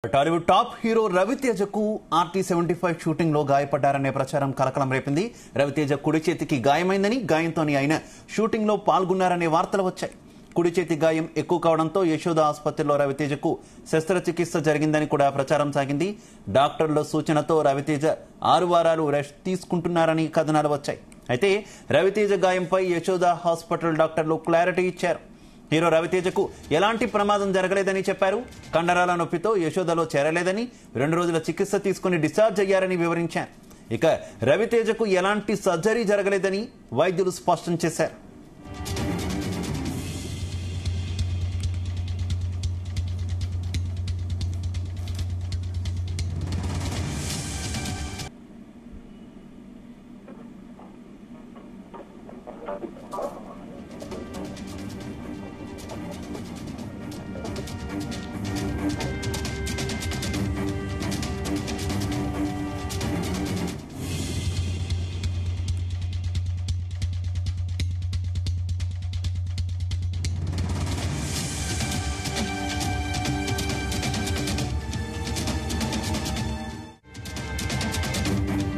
Tollywood top hero రవితేజకు RT-75 shooting లో గాయపడ్డారనే ప్రచారం కలకలం రేపింది. రవితేజ కుడి చేతికి గాయమైందని, గాయంతోనే ఆయన షూటింగ్ లో పాల్గొన్నారనే వార్తలు వచ్చాయి. కుడి చేతి గాయం ఎక్కువ కావడంతో యశోద ఆసుపత్రిలో రవితేజకు శస్త్రచికిత్స జరిగిందని కూడా ప్రచారం సాగింది. డాక్టర్ల సూచనతో రవితేజ 6 వారాలు రెస్ట్ తీసుకుంటున్నారని కథనాలు వచ్చాయి. అయితే రవితేజ గాయంపై యశోద హాస్పిటల్ డాక్టర్లు క్లారిటీ ఇచ్చారు. హీరో రవితేజకు ఎలాంటి ప్రమాదం జరగలేదని చెప్పారు. కండరాల నొప్పితో యశోదలో చేరలేదని, 2 రోజుల చికిత్స తీసుకుని డిశ్చార్జ్ అయ్యారని వివరించారు. ఇక రవితేజకు ఎలాంటి సర్జరీ జరగలేదని వైద్యులు స్పష్టం చేశారు.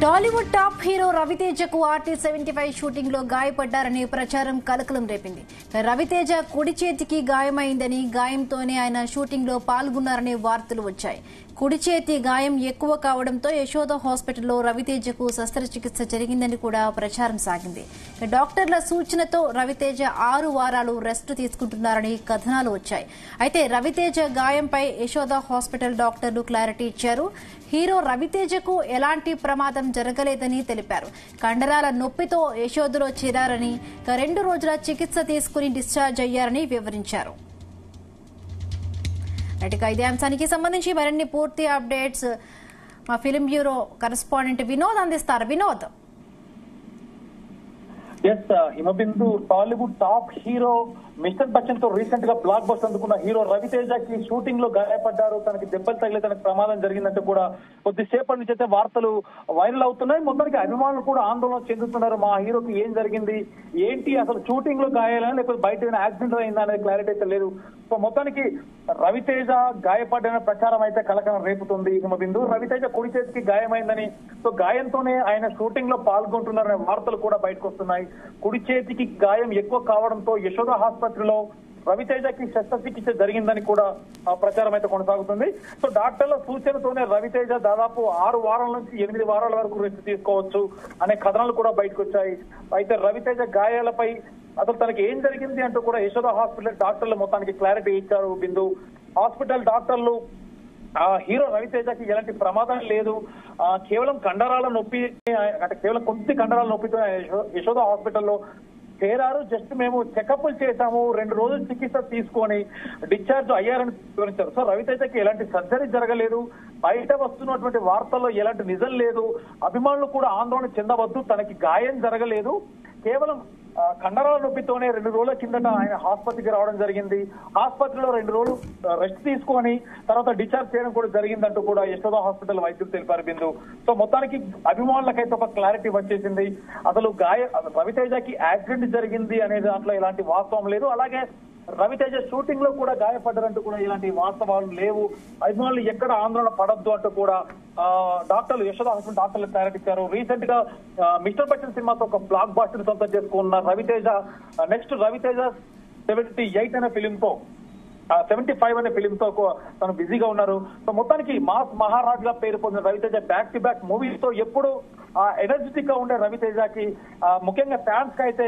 టాలీవుడ్ టాప్ హీరో రవితేజకు RT-75 షూటింగ్ లో గాయపడ్డారనే ప్రచారం కలకలం రేపింది. రవితేజ కుడి చేతికి గాయమైందని, గాయంతోనే ఆయన షూటింగ్ లో పాల్గొన్నారనే వార్తలు వచ్చాయి. కుడి చేతి గాయం ఎక్కువ కావడంతో యశోద హాస్పిటల్లో రవితేజకు శస్త్రచికిత్స జరిగిందని కూడా ప్రచారం సాగింది. డాక్టర్ల సూచనతో రవితేజ 6 వారాలు రెస్ట్ తీసుకుంటున్నారని కథనాలు వచ్చాయి. అయితే రవితేజ గాయంపై యశోద హాస్పిటల్ డాక్టర్లు క్లారిటీ ఇచ్చారు. హీరో రవితేజకు ఎలాంటి ప్రమాదం జరగలేదని తెలిపారు. కండరాల నొప్పితో యశోదలో చేరారని, 2 రోజుల చికిత్స తీసుకుని డిశ్చార్జ్ అయ్యారని వివరించారు. ఇదే అంశానికి సంబంధించి మరిన్ని పూర్తి అప్డేట్స్ మా ఫిల్మ్ బ్యూరో కరెస్పాండెంట్ వినోద్ అందిస్తారు. Vinod. Himabindu Tollywood top hero mister Bachchan తో రీసెంట్ గా బ్లాక్ బస్టర్ అందుకున్న హీరో రవితేజకి షూటింగ్ లో గాయపడ్డారు, తనకి దెబ్బలు తగిలే, తనకు ప్రమాదం జరిగిందంటే కూడా కొద్దిసేపటి నుంచి అయితే వార్తలు వైరల్ అవుతున్నాయి. మొత్తానికి అభిమానులు కూడా ఆందోళన చెందుతున్నారు. మా హీరోకి ఏం జరిగింది, ఏంటి, అసలు షూటింగ్ లో గాయాలని లేకపోతే బయట ఏదైనా యాక్సిడెంట్ అయిందా అనేది క్లారిటీ అయితే లేదు. సో మొత్తానికి రవితేజ గాయపడ్డ ప్రచారం అయితే కలకలం రేపుతుంది. హిమబిందు రవితేజ కుడి చేతికి గాయమైందని, సో గాయంతోనే ఆయన షూటింగ్ లో పాల్గొంటున్నారనే వార్తలు కూడా బయటకు వస్తున్నాయి. కుడి చేతికి గాయం ఎక్కువ కావడంతో యశోద హాస్పిటల్లో రవితేజకి శస్త్రచికిత్స జరిగిందని కూడా ప్రచారం అయితే కొనసాగుతుంది. సో డాక్టర్ల సూచనతోనే రవితేజ దాదాపు 6 వారాల నుంచి 8 వారాల వరకు రెస్ట్ తీసుకోవచ్చు అనే కథనాలు కూడా బయటకు వచ్చాయి. అయితే రవితేజ గాయాలపై అసలు తనకి ఏం జరిగింది అంటూ కూడా యశోద హాస్పిటల్ డాక్టర్లు మొత్తానికి క్లారిటీ ఇచ్చారు. బిందు హాస్పిటల్ డాక్టర్లు హీరో రవితేజకి ఎలాంటి ప్రమాదం లేదు, కేవలం కండరాల నొప్పి, అంటే కేవలం కొద్ది కండరాల నొప్పితో యశోద హాస్పిటల్లో చేరారు. జస్ట్ మేము చెకప్లు చేశాము, 2 రోజులు చికిత్స తీసుకొని డిశ్చార్జ్ అయ్యారని వివరించారు. సో రవితేజకి ఎలాంటి సర్జరీ జరగలేదు, బయట వస్తున్నటువంటి వార్తల్లో ఎలాంటి నిజం లేదు, అభిమానులు కూడా ఆందోళన చెందవద్దు, తనకి గాయం జరగలేదు, కేవలం కండరాల నొప్పితోనే 2 రోజుల కిందట ఆయన ఆసుపత్రికి రావడం జరిగింది. ఆసుపత్రిలో 2 రోజులు రెస్ట్ తీసుకొని తర్వాత డిశ్చార్జ్ చేయడం కూడా జరిగిందంటూ కూడా యశోద హాస్పిటల్ వైద్యులు తెలిపారు. బిందు సో మొత్తానికి అభిమానులకైతే ఒక క్లారిటీ వచ్చేసింది. అసలు రవితేజకి యాక్సిడెంట్ జరిగింది అనే దాంట్లో ఎలాంటి వాస్తవం లేదు, అలాగే రవితేజ షూటింగ్ లో కూడా గాయపడ్డారంటూ కూడా ఇలాంటి వాస్తవాలు లేవు. అభిమానులు ఎక్కడ ఆందోళన పడద్దు అంటూ కూడా డాక్టర్లు యశోద హాస్పిటల్ డాక్టర్లు క్లారిటీ ఇచ్చారు. రీసెంట్ గా మిస్టర్ బచ్చన్ సినిమాతో ఒక బ్లాక్ బాస్టర్ సొంతం చేసుకున్న రవితేజ నెక్స్ట్ రవితేజ 78 అనే ఫిలిం తో 75 అనే ఫిలిం తో తను బిజీగా ఉన్నారు. సో మొత్తానికి మాస్ మహారాజ్ గా పేరు పొందిన Raviteja back to back movies తో ఎప్పుడు ఎనర్జెటిక్ గా ఉండే రవితేజకి ముఖ్యంగా ఫ్యాన్స్ కి అయితే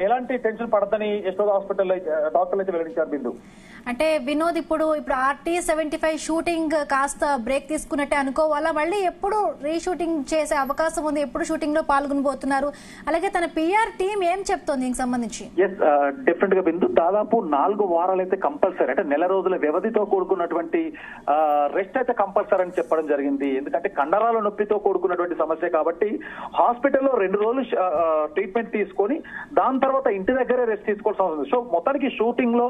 ఎలాంటి టెన్షన్ పడదని యశోద హాస్పిటల్ డాక్టర్లు అయితే వెల్లడించారు. బిందు అంటే వినోద్, ఇప్పుడు RT-75 షూటింగ్ కాస్త బ్రేక్ తీసుకున్నట్టే అనుకోవాలా? మళ్ళీ ఎప్పుడు రీషూటింగ్ చేసే అవకాశం ఉంది? ఎప్పుడు షూటింగ్ లో పాల్గొనబోతున్నారు? అలాగే తన PR టీం ఏం చెప్తోంది దీనికి సంబంధించి? డెఫినెట్ గా బిందు దాదాపు 4 వారాలు అయితే కంపల్సరీ, అంటే నెల రోజుల వ్యవధితో కూడుకున్నటువంటి రెస్ట్ అయితే కంపల్సరీ అని చెప్పడం జరిగింది. ఎందుకంటే కండరాల నొప్పితో కూడుకున్నటువంటి సమస్య కాబట్టి హాస్పిటల్లో 2 రోజులు ట్రీట్మెంట్ తీసుకొని దాని తర్వాత ఇంటి దగ్గరే రెస్ట్ తీసుకోవాల్సి వస్తుంది. సో మొత్తానికి షూటింగ్ లో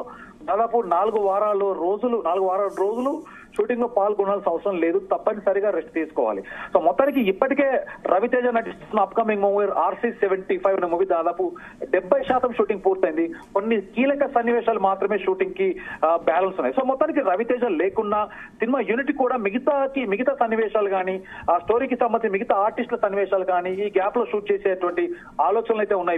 దాదాపు 4 వారాల రోజులు షూటింగ్ లో పాల్గొనాల్సిన అవసరం లేదు, తప్పనిసరిగా రెస్ట్ తీసుకోవాలి. సో మొత్తానికి ఇప్పటికే రవితేజ నటిస్తున్న అప్కమింగ్ మూవీ RC75 అనే మూవీ దాదాపు 70% షూటింగ్ పూర్తయింది. కొన్ని కీలక సన్నివేశాలు మాత్రమే షూటింగ్ కి బ్యాలెన్స్ ఉన్నాయి. సో మొత్తానికి రవితేజ లేకున్నా సినిమా యూనిట్ కూడా మిగతా సన్నివేశాలు కానీ, ఆ స్టోరీకి సంబంధించి మిగతా ఆర్టిస్టుల సన్నివేశాలు కానీ ఈ గ్యాప్ లో షూట్ చేసేటువంటి ఆలోచనలు అయితే ఉన్నాయి.